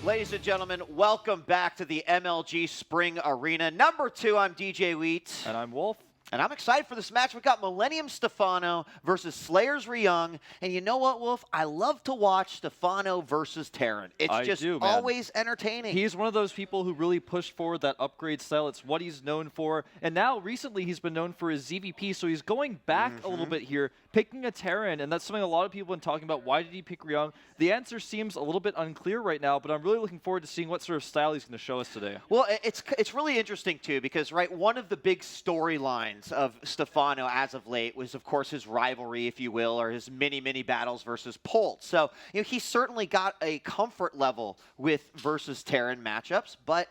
Ladies and gentlemen, welcome back to the MLG Spring Arena. Number 2, I'm DJ Wheat. And I'm Wolf. And I'm excited for this match. We've got Millennium Stephano versus Slayers Ryung. And you know what, Wolf? I love to watch Stephano versus Terran. It's always entertaining. He's one of those people who really pushed forward that upgrade style. It's what he's known for. And now, recently, he's been known for his ZVP. So he's going back a little bit here, picking a Terran. And that's something a lot of people have been talking about. Why did he pick Ryung? The answer seems a little bit unclear right now, but I'm really looking forward to seeing what sort of style he's going to show us today. Well, it's really interesting, too, because, right, one of the big storylines of Stephano as of late was, of course, his rivalry, if you will, or his mini battles versus Polt. So, he certainly got a comfort level with versus Terran matchups, but,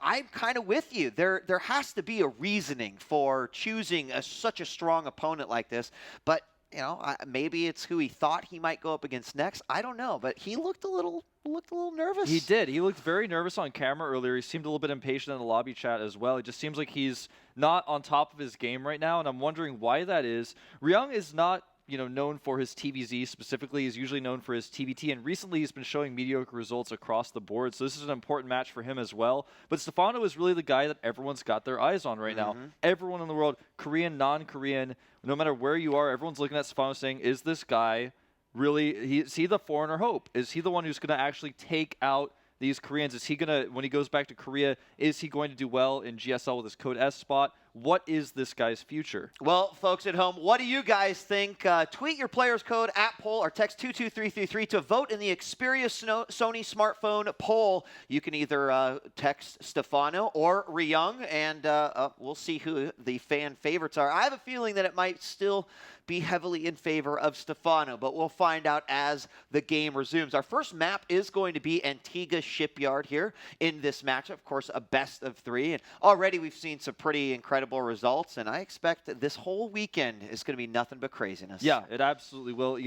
I'm kind of with you. There has to be a reasoning for choosing such a strong opponent like this, but maybe it's who he thought he might go up against next. I don't know, but he looked a little nervous. He did. He looked very nervous on camera earlier. He seemed a little bit impatient in the lobby chat as well. It just seems like he's not on top of his game right now, and I'm wondering why that is. Ryung is not known for his TVZ specifically. He's usually known for his TVT, and recently he's been showing mediocre results across the board, so this is an important match for him as well. But Stephano is really the guy that everyone's got their eyes on right now. Everyone in the world, Korean, non-Korean, no matter where you are, everyone's looking at Stephano saying, is this guy really, is he the foreigner hope? Is he the one who's going to actually take out these Koreans? Is he going to, when he goes back to Korea, is he going to do well in GSL with his Code S spot? What is this guy's future? Well, folks at home, what do you guys think? Tweet your player's code at poll or text 22333 to vote in the Xperia Sony smartphone poll. You can either text Stephano or Ryung, and we'll see who the fan favorites are. I have a feeling that it might still be heavily in favor of Stephano, but we'll find out as the game resumes. Our first map is going to be Antigua Shipyard here in this matchup. Of course, a best of 3, and already we've seen some pretty incredible results, and I expect that this whole weekend is going to be nothing but craziness. Yeah, it absolutely will.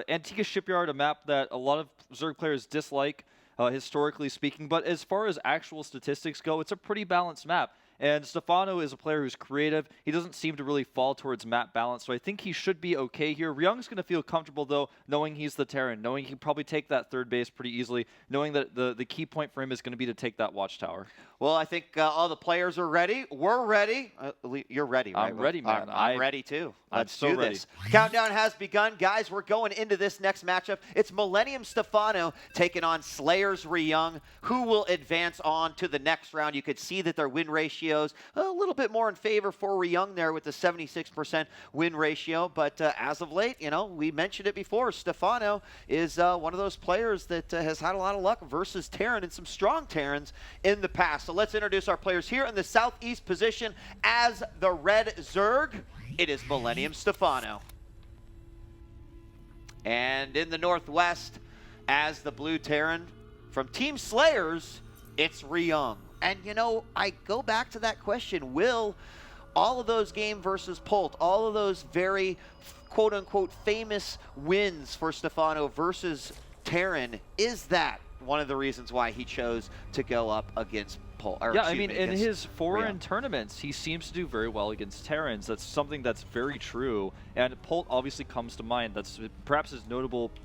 Antigua Shipyard, a map that a lot of Zerg players dislike, historically speaking, but as far as actual statistics go, it's a pretty balanced map. And Stephano is a player who's creative. He doesn't seem to really fall towards map balance, so I think he should be okay here. Ryung's going to feel comfortable, though, knowing he's the Terran, knowing he can probably take that third base pretty easily, knowing that the key point for him is going to be to take that watchtower. Well, I think all the players are ready. We're ready. You're ready, right? I'm ready, man. I'm ready, too. Let's do this. Countdown has begun. Guys, we're going into this next matchup. It's Millennium Stephano taking on Slayers Ryung, who will advance on to the next round. You could see that their win ratios a little bit more in favor for Ryung there with the 76% win ratio. But as of late, we mentioned it before, Stephano is one of those players that has had a lot of luck versus Terran and some strong Terrans in the past. So let's introduce our players here in the southeast position as the Red Zerg. It is Millennium Stephano. And in the northwest, as the Blue Terran, from Team Slayers, it's Ryung. And, I go back to that question. Will all of those game versus Polt, all of those very quote-unquote famous wins for Stephano versus Terran, is that one of the reasons why he chose to go up against Polt? Yeah, I mean, in his foreign tournaments, he seems to do very well against Terrans. That's something that's very true. And Polt obviously comes to mind. That's perhaps his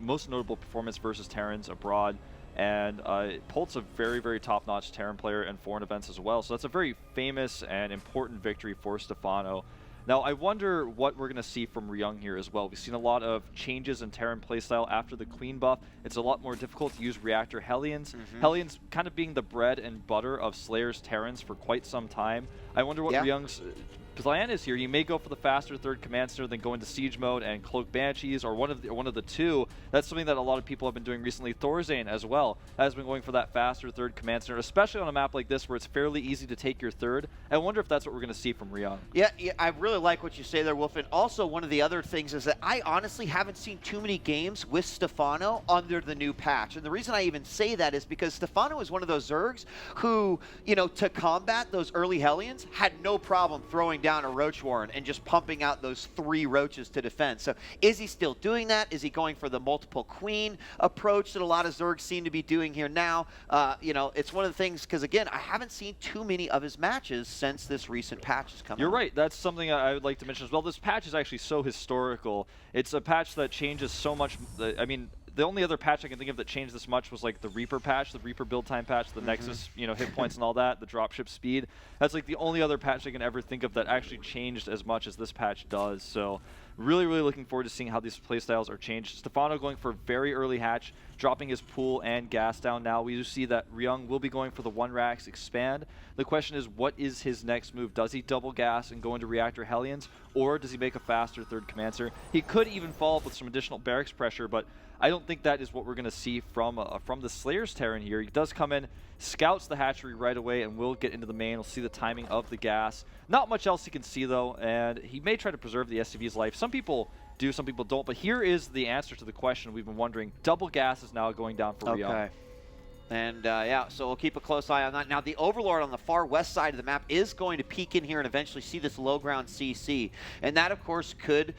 most notable performance versus Terrans abroad. And Polt's a very, very top-notch Terran player in foreign events as well. So that's a very famous and important victory for Stephano. Now, I wonder what we're going to see from Ryung here as well. We've seen a lot of changes in Terran playstyle after the Queen buff. It's a lot more difficult to use Reactor Hellions. Hellions kind of being the bread and butter of Slayer's Terrans for quite some time. I wonder what Ryung's plan is here. You may go for the faster third command center than go into siege mode and cloak banshees, or one of the two. That's something that a lot of people have been doing recently. Thorzane as well has been going for that faster third command center, especially on a map like this where it's fairly easy to take your third. I wonder if that's what we're going to see from Ryung. Yeah, I really like what you say there, Wolf. And also one of the other things is that I honestly haven't seen too many games with Stephano under the new patch. And the reason I even say that is because Stephano is one of those Zergs who, to combat those early Hellions, had no problem throwing down a Roach Warren and just pumping out those 3 Roaches to defend. So is he still doing that? Is he going for the multiple queen approach that a lot of Zergs seem to be doing here now? It's one of the things, because again, I haven't seen too many of his matches since this recent patch has come out. You're right. That's something I would like to mention as well. This patch is actually so historical. It's a patch that changes so much. I mean, the only other patch I can think of that changed this much was like the Reaper patch, the Reaper build time patch, the Nexus, you know, hit points and all that, the dropship speed. That's like the only other patch I can ever think of that actually changed as much as this patch does. So really, really looking forward to seeing how these playstyles are changed. Stephano going for very early hatch, dropping his pool and gas down now. We do see that Ryung will be going for the 1-racks expand. The question is, what is his next move? Does he double gas and go into Reactor Hellions, or does he make a faster third Commancer? He could even follow up with some additional barracks pressure, but I don't think that is what we're going to see from the Slayer's Terran here. He does come in, scouts the hatchery right away, and will get into the main. We'll see the timing of the gas. Not much else he can see, though, and he may try to preserve the SCV's life. Some people do, some people don't, but here is the answer to the question we've been wondering. Double gas is now going down for Ryung. Okay. And yeah, so we'll keep a close eye on that. Now, the Overlord on the far west side of the map is going to peek in here and eventually see this low ground CC. And that, of course, could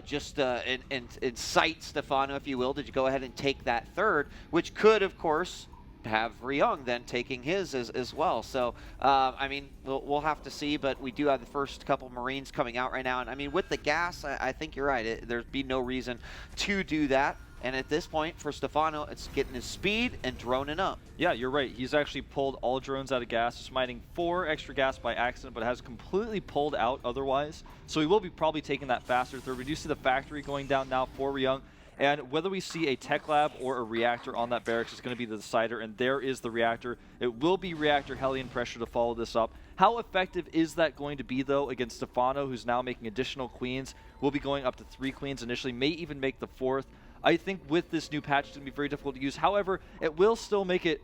just incite Stephano, if you will, to go ahead and take that third, which could, of course, have Ryung then taking his as well. So, I mean, we'll have to see, but we do have the first couple Marines coming out right now. And, I mean, with the gas, I think you're right. There'd be no reason to do that. And at this point, for Stephano, it's getting his speed and droning up. Yeah, you're right. He's actually pulled all drones out of gas, just mining 4 extra gas by accident, but has completely pulled out otherwise. So he will be probably taking that faster third. We do see the factory going down now for Ryung. And whether we see a tech lab or a reactor on that barracks is going to be the decider, and there is the reactor. It will be reactor Hellion pressure to follow this up. How effective is that going to be, though, against Stephano, who's now making additional queens? We'll be going up to 3 queens initially, may even make the 4th. I think with this new patch, it's going to be very difficult to use. However, it will still make it,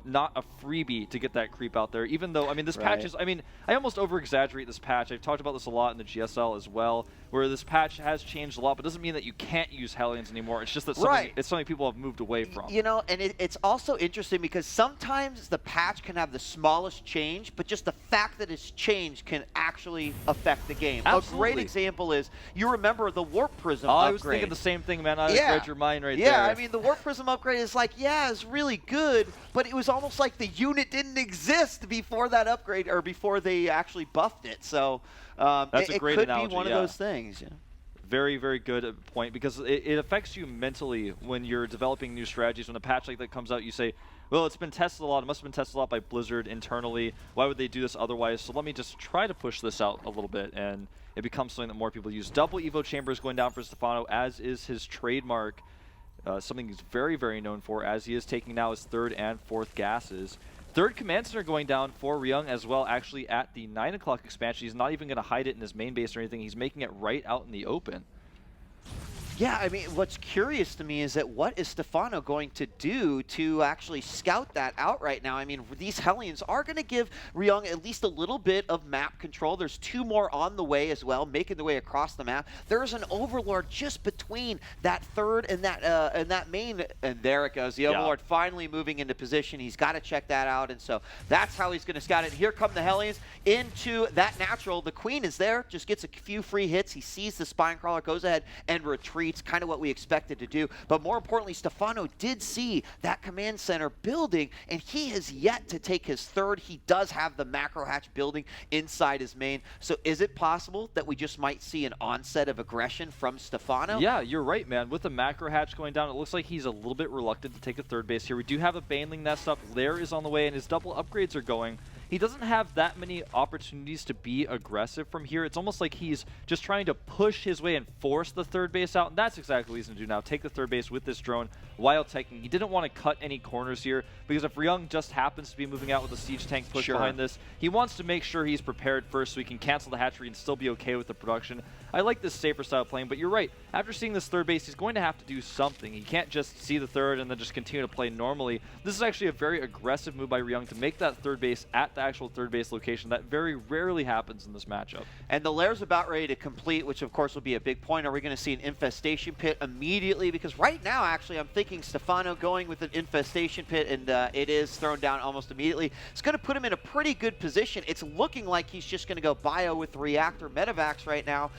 not a freebie to get that creep out there. Even though, I mean, this patch is, I almost over-exaggerate this patch. I've talked about this a lot in the GSL as well, where this patch has changed a lot, but doesn't mean that you can't use Hellions anymore. It's just that it's something people have moved away from. You know, and it's also interesting because sometimes the patch can have the smallest change, but just the fact that it's changed can actually affect the game. Absolutely. A great example is, you remember the Warp Prism upgrade. upgrade. I was thinking the same thing, man. I read your mind right there. Yeah, I mean, the Warp Prism upgrade is like, yeah, it's really good, but it was almost like the unit didn't exist before that upgrade, or before they actually buffed it. So that's a great it could analogy, be one of those things. Yeah. Very, very good point, because it affects you mentally when you're developing new strategies. When a patch like that comes out, you say, well, it's been tested a lot. It must have been tested a lot by Blizzard internally. Why would they do this otherwise? So let me just try to push this out a little bit, and it becomes something that more people use. Double Evo Chambers going down for Stephano, as is his trademark. Something he's very, very known for, as he is taking now his 3rd and 4th gases. 3rd Command Center going down for Ryung as well, actually at the 9 o'clock expansion. He's not even going to hide it in his main base or anything. He's making it right out in the open. Yeah, I mean, what's curious to me is that what is Stephano going to do to actually scout that out right now? I mean, these Hellions are going to give Ryung at least a little bit of map control. There's 2 more on the way as well, making the way across the map. There's an Overlord just between that 3rd and that main, and there it goes. The Overlord finally moving into position. He's got to check that out, and so that's how he's going to scout it. Here come the Hellions into that natural. The Queen is there, just gets a few free hits. He sees the Spine Crawler, goes ahead and retreats. Kind of what we expected to do, but more importantly, Stephano did see that command center building, and he has yet to take his 3rd. He does have the macro hatch building inside his main, so is it possible that we just might see an onset of aggression from Stephano? Yeah, you're right, man. With the macro hatch going down, it looks like he's a little bit reluctant to take a 3rd base here. We do have a Baneling nest up. Lair is on the way, and his double upgrades are going. He doesn't have that many opportunities to be aggressive from here. It's almost like he's just trying to push his way and force the 3rd base out, and that's exactly what he's going to do now. Take the 3rd base with this drone while taking. He didn't want to cut any corners here, because if Ryung just happens to be moving out with a siege tank push behind this, he wants to make sure he's prepared first so he can cancel the hatchery and still be okay with the production. I like this safer style playing, but you're right. After seeing this 3rd base, he's going to have to do something. He can't just see the 3rd and then just continue to play normally. This is actually a very aggressive move by Ryung to make that 3rd base at the actual 3rd base location. That very rarely happens in this matchup. And the Lair's about ready to complete, which of course will be a big point. Are we going to see an infestation pit immediately? Because right now, actually, I'm thinking Stephano going with an infestation pit, and it is thrown down almost immediately. It's going to put him in a pretty good position. It's looking like he's just going to go bio with the reactor medevacs right now.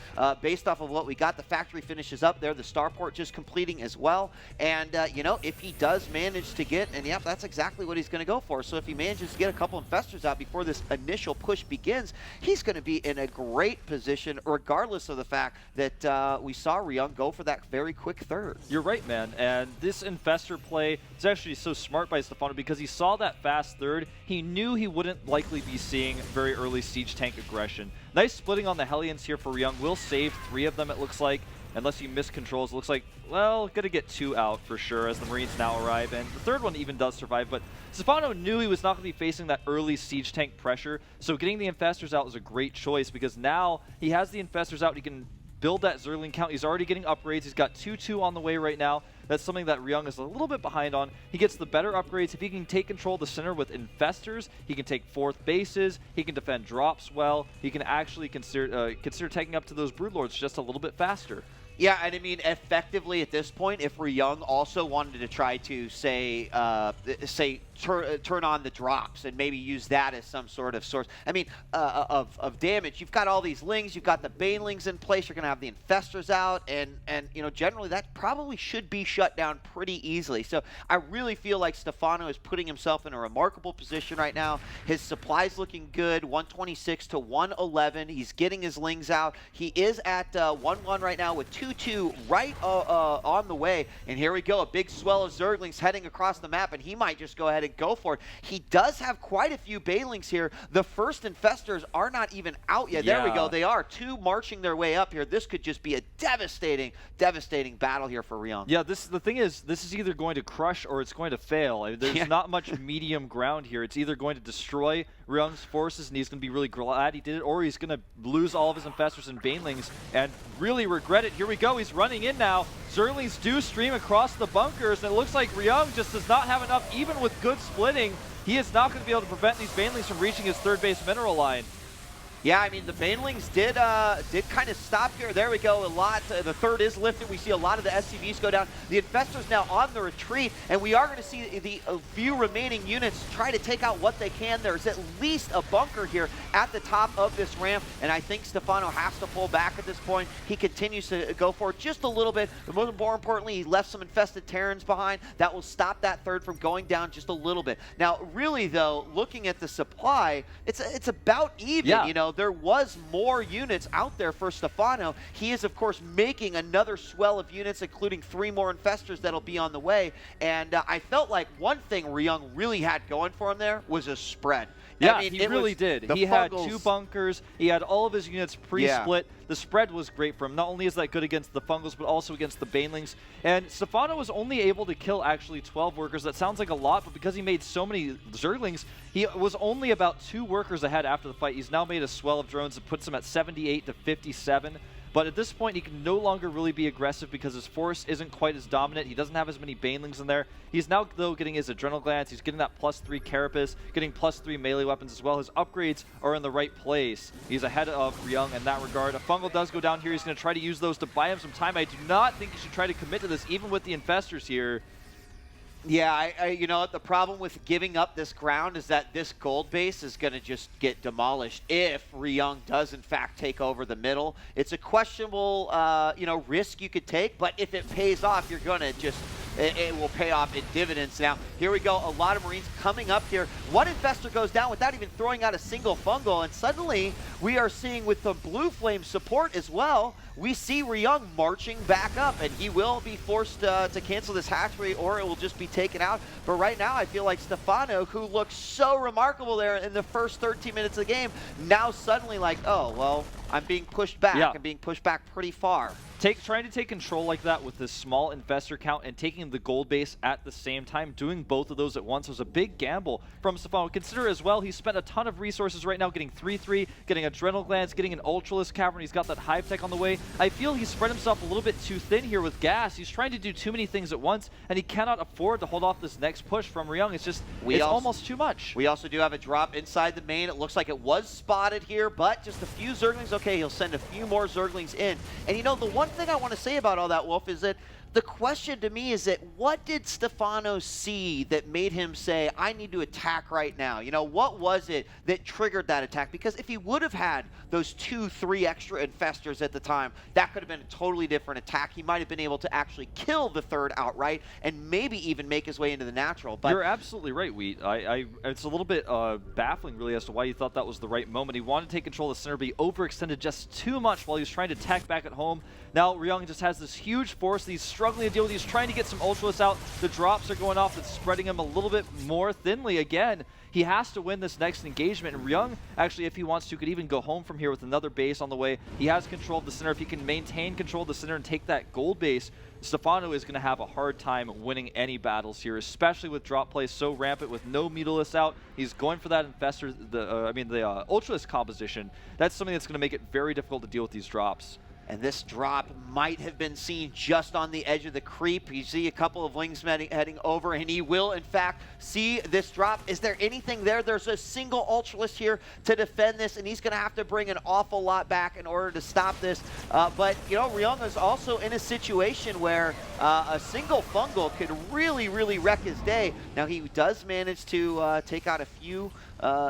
based off of what we got. The factory finishes up there. The starport just completing as well. And, you know, if he does manage to get, and yep, that's exactly what he's going to go for. So if he manages to get a couple infestors out before this initial push begins, he's going to be in a great position, regardless of the fact that we saw Ryung go for that very quick third. You're right, man. And this infestor play is actually so smart by Stephano because he saw that fast third. He knew he wouldn't likely be seeing very early siege tank aggression. Nice splitting on the Hellions here for Ryung. Will save 3 of them, it looks like. Unless he miscontrols, it looks like, well, gonna get 2 out for sure as the Marines now arrive. And the third one even does survive, but Stephano knew he was not gonna be facing that early siege tank pressure. So getting the infestors out was a great choice because now he has the infestors out. He can build that Zergling count. He's already getting upgrades. He's got 2-2 on the way right now. That's something that Ryung is a little bit behind on. He gets the better upgrades. If he can take control of the center with infestors, he can take 4th bases. He can defend drops well. He can actually consider taking up to those broodlords just a little bit faster. Yeah, and I mean, effectively at this point, if Ryung also wanted to try to turn on the drops and maybe use that as some sort of source, I mean, of damage, you've got all these lings, you've got the banelings in place, you're going to have the infestors out, and you know, generally that probably should be shut down pretty easily. So I really feel like Stephano is putting himself in a remarkable position right now. His supply's looking good, 126 to 111. He's getting his lings out. He is at 1-1 right now with 2-2 right on the way. And here we go, a big swell of Zerglings heading across the map, and he might just go ahead and go for it. He does have quite a few banelings here. The first infestors are not even out yet. Yeah. There we go. They are 2 marching their way up here. This could just be a devastating battle here for Ryung. Yeah, the thing is, this is either going to crush or it's going to fail. I mean, there's not much medium ground here. It's either going to destroy Ryung's forces, and he's going to be really glad he did it, or he's going to lose all of his infestors and banelings and really regret it. Here we go. He's running in now. Zerglings do stream across the bunkers, and it looks like Ryung just does not have enough, even with good splitting. He is not going to be able to prevent these banelings from reaching his 3rd base mineral line. Yeah, I mean, the banelings did kind of stop here. There we go. A lot. The 3rd is lifted. We see a lot of the SCVs go down. The infestors now on the retreat, and we are going to see the few remaining units try to take out what they can. There's at least a bunker here at the top of this ramp, and I think Stephano has to pull back at this point. He continues to go for it just a little bit, but more importantly, he left some infested Terrans behind. That will stop that 3rd from going down just a little bit. Now, really, though, looking at the supply, it's about even, yeah. You know. There was more units out there for Stephano. He is, of course, making another swell of units, including 3 more infestors that'll be on the way. And I felt like one thing Ryung really had going for him there was a spread. Yeah, I mean, he really did. He had 2 bunkers. He had all of his units pre-split. Yeah. The spread was great for him. Not only is that good against the fungals, but also against the banelings. And Stephano was only able to kill actually 12 workers. That sounds like a lot, but because he made so many Zerglings, he was only about 2 workers ahead after the fight. He's now made a swell of drones that puts him at 78 to 57. But at this point, he can no longer really be aggressive because his force isn't quite as dominant. He doesn't have as many banelings in there. He's now, though, getting his adrenal glands. He's getting that +3 carapace, getting +3 melee weapons as well. His upgrades are in the right place. He's ahead of Ryung in that regard. A fungal does go down here. He's going to try to use those to buy him some time. I do not think he should try to commit to this, even with the infestors here. Yeah, you know, the problem with giving up this ground is that this gold base is going to just get demolished if Ryung does, in fact, take over the middle. It's a questionable, you know, risk you could take, but if it pays off, you're going to just, it will pay off in dividends. Now, here we go. A lot of Marines coming up here. One infestor goes down without even throwing out a single fungal, and suddenly we are seeing with the blue flame support as well, we see Ryung marching back up, and he will be forced to cancel this hatchery, or it will just be taken out. But right now, I feel like Stephano, who looked so remarkable there in the first 13 minutes of the game, now suddenly like, oh, well, I'm being pushed back. Yeah. I'm being pushed back pretty far. Trying to take control like that with this small infestor count and taking the gold base at the same time, doing both of those at once was a big gamble from Stephano. Consider as well, he spent a ton of resources right now getting 3-3, getting adrenal glands, getting an ultralisk cavern. He's got that hive tech on the way. I feel he spread himself a little bit too thin here with gas. He's trying to do too many things at once, and he cannot afford to hold off this next push from Ryung. It's just, almost too much. We also do have a drop inside the main. It looks like it was spotted here, but just a few Zerglings. Okay, he'll send a few more Zerglings in. And you know, the one thing I want to say about all that, Wolf, is that the question to me is that what did Stephano see that made him say, I need to attack right now? You know, what was it that triggered that attack? Because if he would have had those 2-3 extra infestors at the time, that could have been a totally different attack. He might have been able to actually kill the third outright and maybe even make his way into the natural. But you're absolutely right, Wheat. It's a little bit baffling, really, as to why you thought that was the right moment. He wanted to take control of the center, but he overextended just too much while he was trying to attack back at home. Now Ryung just has this huge force that he's struggling to deal with. He's trying to get some ultras out. The drops are going off. That's spreading him a little bit more thinly again. He has to win this next engagement, and Ryung, actually, if he wants to, could even go home from here with another base on the way. He has control of the center. If he can maintain control of the center and take that gold base, Stephano is going to have a hard time winning any battles here, especially with drop play so rampant with no Mutalisk out. He's going for that infestor, the Ultralisk composition. That's something that's going to make it very difficult to deal with these drops. And this drop might have been seen just on the edge of the creep. You see a couple of Lings heading over, and he will, in fact, see this drop. Is there anything there? There's a single Ultralisk here to defend this, and he's going to have to bring an awful lot back in order to stop this. But, you know, Ryung is also in a situation where a single fungal could really, really wreck his day. Now, he does manage to take out a few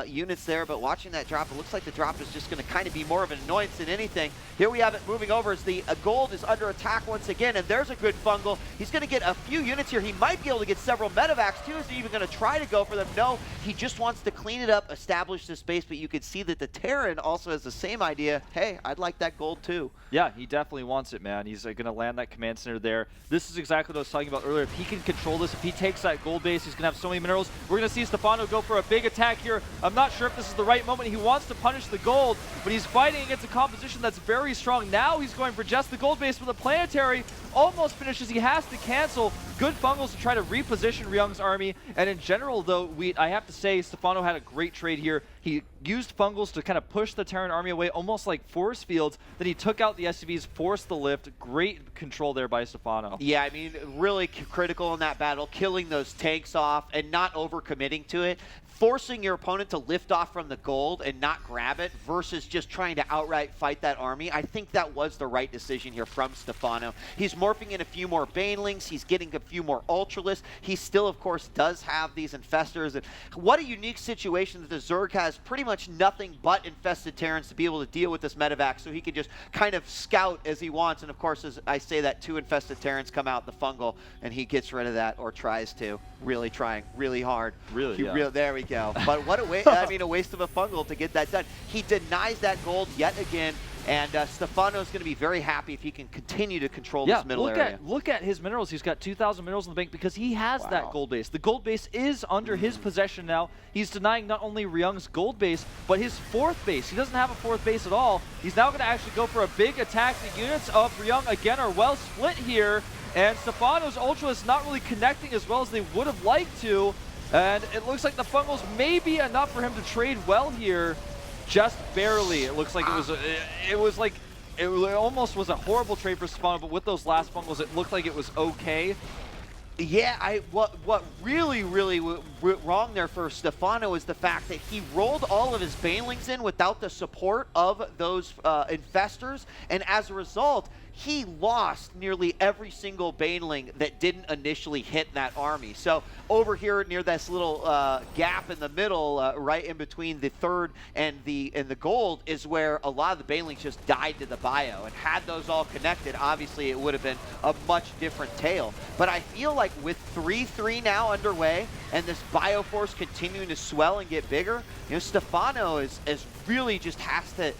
units there, but watching that drop, it looks like the drop is just going to kind of be more of an annoyance than anything. Here we have it moving over as the gold is under attack once again, and there's a good fungal. He's going to get a few units here. He might be able to get several medevacs too. Is he even going to try to go for them? No, he just wants to clean it up, establish this base, but you can see that the Terran also has the same idea. Hey, I'd like that gold too. Yeah, he definitely wants it, man. He's going to land that command center there. This is exactly what I was talking about earlier. If he can control this, if he takes that gold base, he's going to have so many minerals. We're going to see Stephano go for a big attack here. I'm not sure if this is the right moment. He wants to punish the gold, but he's fighting against a composition that's very strong. Now he's going for just the gold base with a planetary. Almost finishes. He has to cancel. Good fungals to try to reposition Ryung's army. And in general, though, I have to say Stephano had a great trade here. He used fungals to kind of push the Terran army away, almost like force fields. Then he took out the SCVs, forced the lift. Great control there by Stephano. Yeah, I mean, really critical in that battle, killing those tanks off and not overcommitting to it. Forcing your opponent to lift off from the gold and not grab it versus just trying to outright fight that army. I think that was the right decision here from Stephano. He's morphing in a few more Banelings. He's getting a few more Ultralisks. He still, of course, does have these infestors. And what a unique situation that the Zerg has pretty much nothing but infested Terrans to be able to deal with this medevac, so he can just kind of scout as he wants. And, of course, as I say that, 2 infested Terrans come out the fungal, and he gets rid of that or tries to. Really trying really hard. Really, yeah. There we go. But what a waste, I mean, a waste of a fungal to get that done. He denies that gold yet again, and Stephano's going to be very happy if he can continue to control this middle area. Look at his minerals. He's got 2,000 minerals in the bank because he has that gold base. The gold base is under his possession now. He's denying not only Ryung's gold base, but his 4th base. He doesn't have a 4th base at all. He's now going to actually go for a big attack. The units of Ryung, again, are well split here. And Stephano's Ultra is not really connecting as well as they would have liked to. And it looks like the fungals may be enough for him to trade well here. Just barely. It looks like it almost was a horrible trade for Stephano, but with those last fungals, it looked like it was okay. Yeah, what really wrong there for Stephano is the fact that he rolled all of his Banelings in without the support of those infestors, and as a result, he lost nearly every single Baneling that didn't initially hit that army. So over here near this little gap in the middle, right in between the 3rd and the gold, is where a lot of the Banelings just died to the bio. And had those all connected, obviously it would have been a much different tale. But I feel like with 3-3 now underway and this Bioforce continuing to swell and get bigger, you know, Stephano is really just has to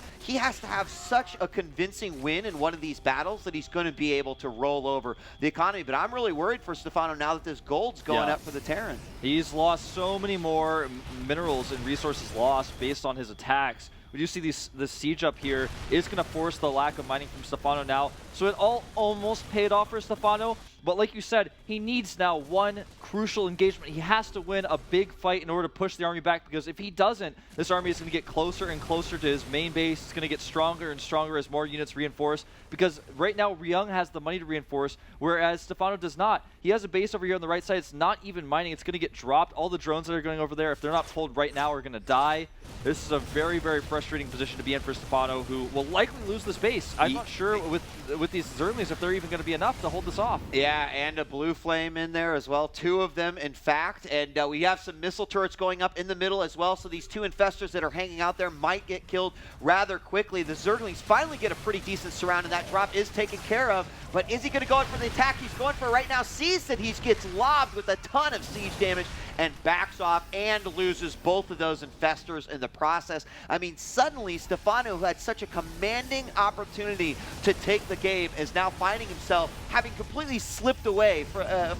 have such a convincing win in one of these battles that he's going to be able to roll over the economy. But I'm really worried for Stephano now that this gold's going up for the Terran. He's lost so many more minerals and resources lost based on his attacks. We do see this siege up here is going to force the lack of mining from Stephano now. So it all almost paid off for Stephano. But like you said, he needs now one crucial engagement. He has to win a big fight in order to push the army back, because if he doesn't, this army is going to get closer and closer to his main base. It's going to get stronger and stronger as more units reinforce, because right now Ryung has the money to reinforce, whereas Stephano does not. He has a base over here on the right side. It's not even mining. It's going to get dropped. All the drones that are going over there, if they're not pulled right now, are going to die. This is a very, very frustrating position to be in for Stephano, who will likely lose this base. I'm not sure with these Zerglings if they're even going to be enough to hold this off. Yeah, Yeah, and a blue flame in there as well. 2 of them, in fact. And we have some missile turrets going up in the middle as well. So these 2 infestors that are hanging out there might get killed rather quickly. The Zerglings finally get a pretty decent surround, and that drop is taken care of. But is he going to go in for the attack? He's going for it right now. Sees that he gets lobbed with a ton of siege damage and backs off and loses both of those infestors in the process. I mean, suddenly Stephano, who had such a commanding opportunity to take the game, is now finding himself having completely slipped away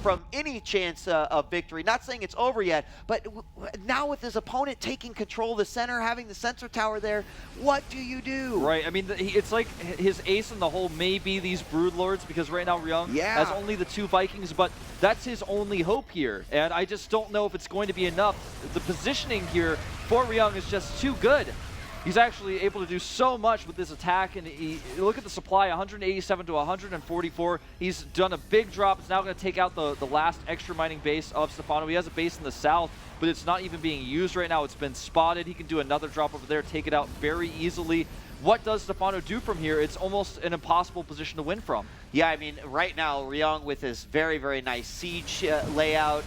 from any chance of victory. Not saying it's over yet, but now with his opponent taking control of the center, having the sensor tower there, what do you do? Right, I mean, it's like his ace in the hole may be these Broodlords, because right now Ryung has only the 2 Vikings, but that's his only hope here, and I just don't know if it's going to be enough. The positioning here for Ryung is just too good. He's actually able to do so much with this attack, and look at the supply, 187 to 144. He's done a big drop. It's now going to take out the last extra mining base of Stephano. He has a base in the south, but it's not even being used right now. It's been spotted. He can do another drop over there, take it out very easily. What does Stephano do from here? It's almost an impossible position to win from. Yeah, I mean, right now, Ryung with his very, very nice siege layout,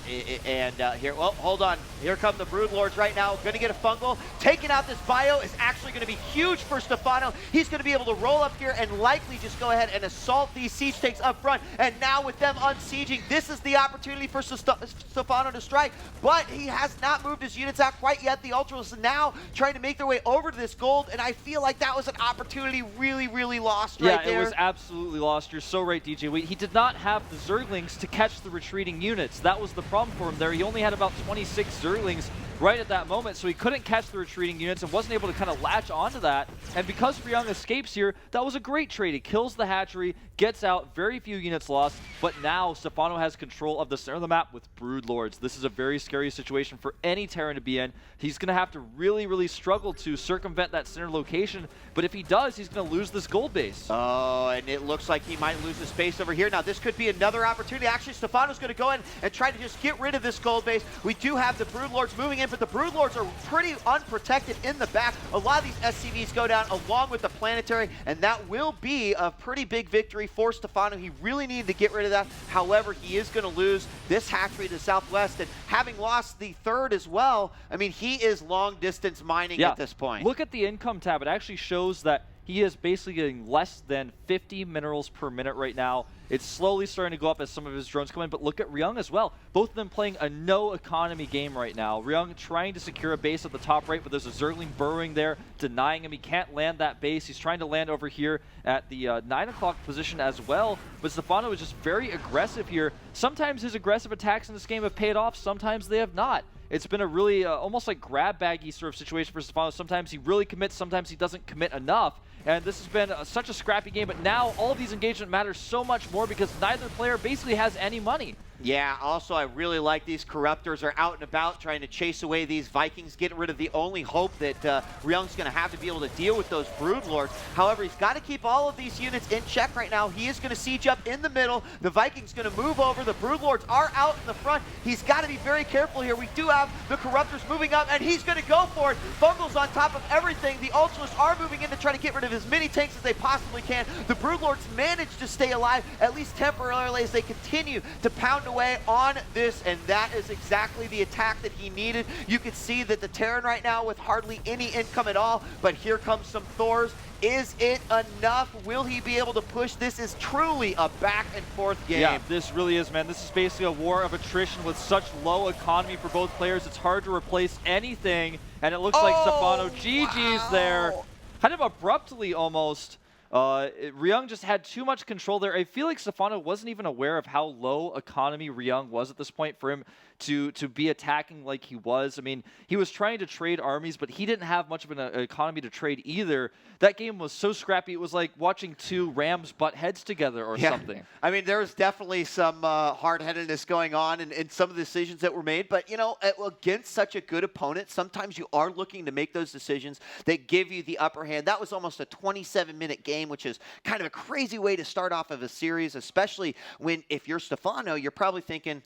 and here, well, hold on. Here come the Broodlords right now. Going to get a fungal. Taking out this bio is actually going to be huge for Stephano. He's going to be able to roll up here and likely just go ahead and assault these siege tanks up front. And now with them unsieging, this is the opportunity for Stephano to strike. But he has not moved his units out quite yet. The Ultras are now trying to make their way over to this gold, and I feel like that was an opportunity really, really lost right there. Yeah, it was absolutely lost. You're so right, DJ. He did not have the Zerglings to catch the retreating units. That was the problem for him there. He only had about 26 Zerglings right at that moment, so he couldn't catch the retreating units and wasn't able to kind of latch onto that. And because Ryung escapes here, that was a great trade. He kills the hatchery, gets out, very few units lost, but now Stephano has control of the center of the map with Broodlords. This is a very scary situation for any Terran to be in. He's going to have to really, really struggle to circumvent that center location, but if he does, he's going to lose this gold base. Oh, and it looks like he might lose the space over here. Now, this could be another opportunity. Actually, Stephano's going to go in and try to just get rid of this gold base. We do have the Broodlords moving in, but the Broodlords are pretty unprotected in the back. A lot of these SCVs go down along with the planetary, and that will be a pretty big victory for Stephano. He really needed to get rid of that. However, he is going to lose this hatchery to the southwest, and having lost the 3rd as well, I mean, he is long-distance mining at this point. Look at the income tab. It actually shows that he is basically getting less than 50 minerals per minute right now. It's slowly starting to go up as some of his drones come in, but look at Ryung as well. Both of them playing a no-economy game right now. Ryung trying to secure a base at the top right, but there's a Zergling burrowing there, denying him. He can't land that base. He's trying to land over here at the 9 o'clock position as well, but Stephano is just very aggressive here. Sometimes his aggressive attacks in this game have paid off, sometimes they have not. It's been a really almost like grab-baggy sort of situation for Stephano. Sometimes he really commits, sometimes he doesn't commit enough. And this has been such a scrappy game, but now all of these engagement matters so much more because neither player basically has any money. Yeah, also I really like these Corruptors are out and about trying to chase away these Vikings, get rid of the only hope that Ryung's going to have to be able to deal with those Broodlords. However, he's got to keep all of these units in check right now. He is going to siege up in the middle. The Vikings going to move over. The Broodlords are out in the front. He's got to be very careful here. We do have the Corruptors moving up, and he's going to go for it. Fungal's on top of everything. The Ultras are moving in to try to get rid of as many tanks as they possibly can. The Broodlords manage to stay alive, at least temporarily, as they continue to pound away on this, and that is exactly the attack that he needed. You can see that the Terran right now with hardly any income at all, but here comes some Thors. Is it enough? Will he be able to push? This is truly a back and forth game. Yeah, this really is, man. This is basically a war of attrition with such low economy for both players. It's hard to replace anything, and it looks like Stephano GG's there. Kind of abruptly almost. Ryung just had too much control there. I feel like Stephano wasn't even aware of how low economy Ryung was at this point for him to be attacking like he was. I mean, he was trying to trade armies, but he didn't have much of an economy to trade either. That game was so scrappy, it was like watching 2 Rams butt heads together or something. I mean, there's definitely some hard-headedness going on in some of the decisions that were made, but, you know, against such a good opponent, sometimes you are looking to make those decisions that give you the upper hand. That was almost a 27-minute game, which is kind of a crazy way to start off of a series, especially when, if you're Stephano, you're probably thinking,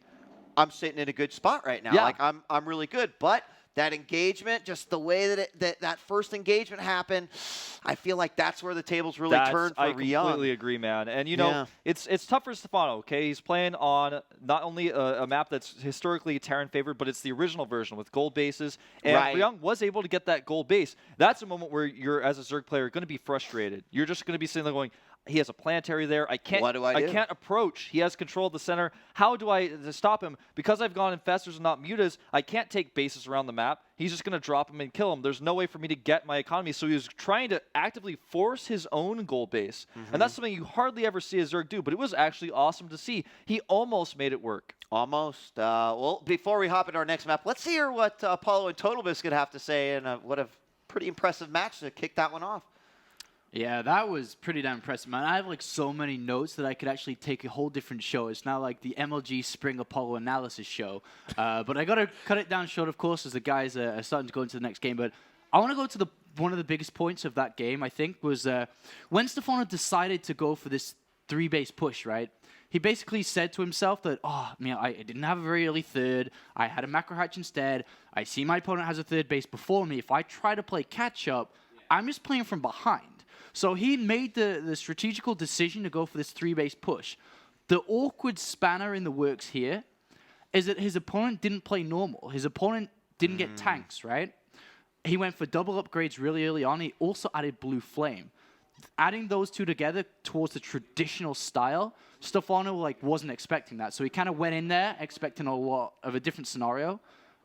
I'm sitting in a good spot right now. Yeah. Like, I'm really good. But that engagement, just the way that that first engagement happened, I feel like that's where the tables really turned for Ryung. I completely agree, man. And, you know, it's tough for Stephano, okay? He's playing on not only a map that's historically Terran favored, but it's the original version with gold bases. And Ryung was able to get that gold base. That's a moment where you're, as a Zerg player, going to be frustrated. You're just going to be sitting there going, he has a planetary there. I can't. What do I do? I can't approach. He has control of the center. How do I stop him? Because I've gone infestors and not mutas, I can't take bases around the map. He's just going to drop him and kill him. There's no way for me to get my economy. So he was trying to actively force his own goal base. And that's something you hardly ever see a Zerg do, but it was actually awesome to see. He almost made it work. Almost. Well, before we hop into our next map, let's hear what Apollo and Total Biscuit have to say, and what a pretty impressive match to kick that one off. Yeah, that was pretty damn impressive, man. I have like so many notes that I could actually take a whole different show. It's now like the MLG Spring Apollo analysis show. But I got to cut it down short, of course, as the guys are starting to go into the next game. But I want to go to one of the biggest points of that game, I think, was when Stephano decided to go for this 3-base push, right? He basically said to himself that, oh, man, I didn't have a very early third. I had a macro hatch instead. I see my opponent has a third base before me. If I try to play catch-up, I'm just playing from behind. So he made the strategical decision to go for this 3-base push. The awkward spanner in the works here is that his opponent didn't play normal. His opponent didn't get tanks, right? He went for double upgrades really early on. He also added Blue Flame. Adding those two together towards the traditional style, Stephano wasn't expecting that. So he kind of went in there expecting a lot of a different scenario.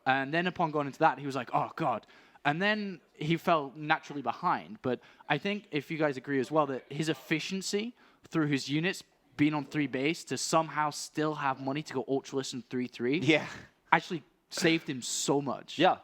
And then upon going into that, he was like, oh, God. And then he fell naturally behind. But I think, if you guys agree as well, that his efficiency through his units being on 3-base to somehow still have money to go Ultralist and 3-3 actually saved him so much. Yeah.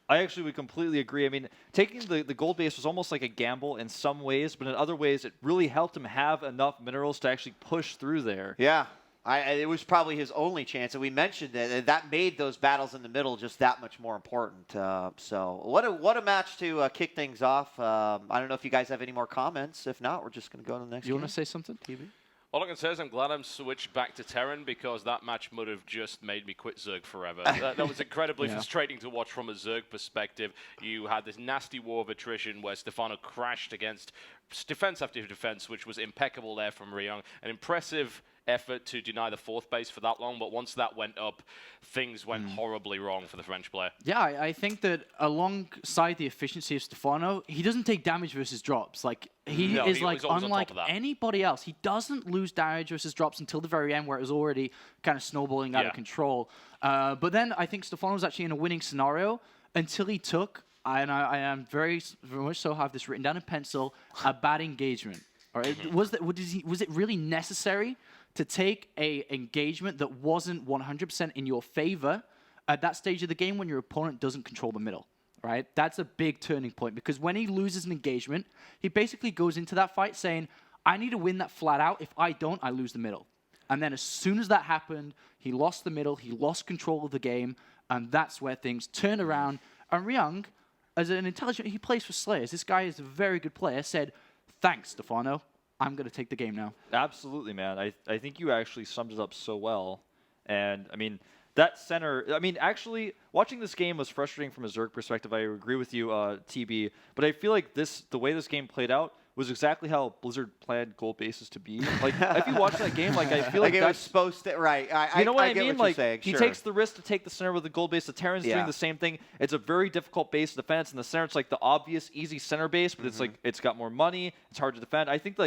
I actually would completely agree. I mean, taking the gold base was almost like a gamble in some ways, but in other ways, it really helped him have enough minerals to actually push through there. Yeah. It was probably his only chance, and we mentioned it, and that made those battles in the middle just that much more important. So what a match to kick things off. I don't know if you guys have any more comments. If not, we're just going to go to the next game. You want to say something, TV? All I can say is I'm glad I'm switched back to Terran because that match would have just made me quit Zerg forever. that was incredibly frustrating to watch from a Zerg perspective. You had this nasty war of attrition where Stephano crashed against defense after defense, which was impeccable there from Ryung. An impressive effort to deny the 4th base for that long, but once that went up, things went horribly wrong for the French player. Yeah, I think that alongside the efficiency of Stephano, he doesn't take damage versus drops. He is unlike anybody else. He doesn't lose damage versus drops until the very end, where it was already kind of snowballing out of control. But then I think Stephano was actually in a winning scenario until he took, and I am very much so have this written down in pencil, a bad engagement. All right? Was it really necessary to take a engagement that wasn't 100% in your favor at that stage of the game when your opponent doesn't control the middle, right? That's a big turning point, because when he loses an engagement, he basically goes into that fight saying, I need to win that flat out. If I don't, I lose the middle. And then as soon as that happened, he lost the middle, he lost control of the game, and that's where things turned around. And Ryung, as an intelligent, he plays for Slayers. This guy is a very good player, said, thanks, Stephano. I'm going to take the game now. Absolutely, man. I think you actually summed it up so well. And, I mean, that center... I mean, actually, watching this game was frustrating from a Zerg perspective. I agree with you, TB. But I feel like the way this game played out was exactly how Blizzard planned gold bases to be. If you watch that game, I feel like it was supposed to... Right. You know what I mean? What you're saying. He takes the risk to take the center with the gold base. The Terran's doing the same thing. It's a very difficult base to defend. And the center, it's the obvious, easy center base, but it's it's got more money. It's hard to defend. I think,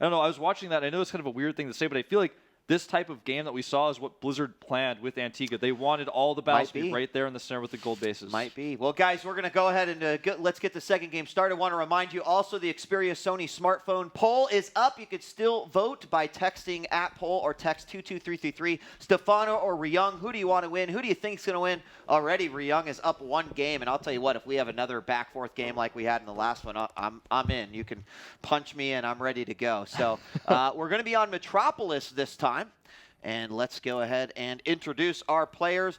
I don't know, I was watching that. I know it's kind of a weird thing to say, but I feel like this type of game that we saw is what Blizzard planned with Antigua. They wanted all the battles to be right there in the center with the gold bases. Might be. Well, guys, we're going to go ahead and let's get the second game started. I want to remind you also the Xperia Sony smartphone poll is up. You could still vote by texting @poll or text 22333. Stephano or Ryung, who do you want to win? Who do you think is going to win? Already, Ryung is up 1 game, and I'll tell you what, if we have another back-forth game like we had in the last one, I'm in. You can punch me in. I'm ready to go. So we're going to be on Metropolis this time. And let's go ahead and introduce our players.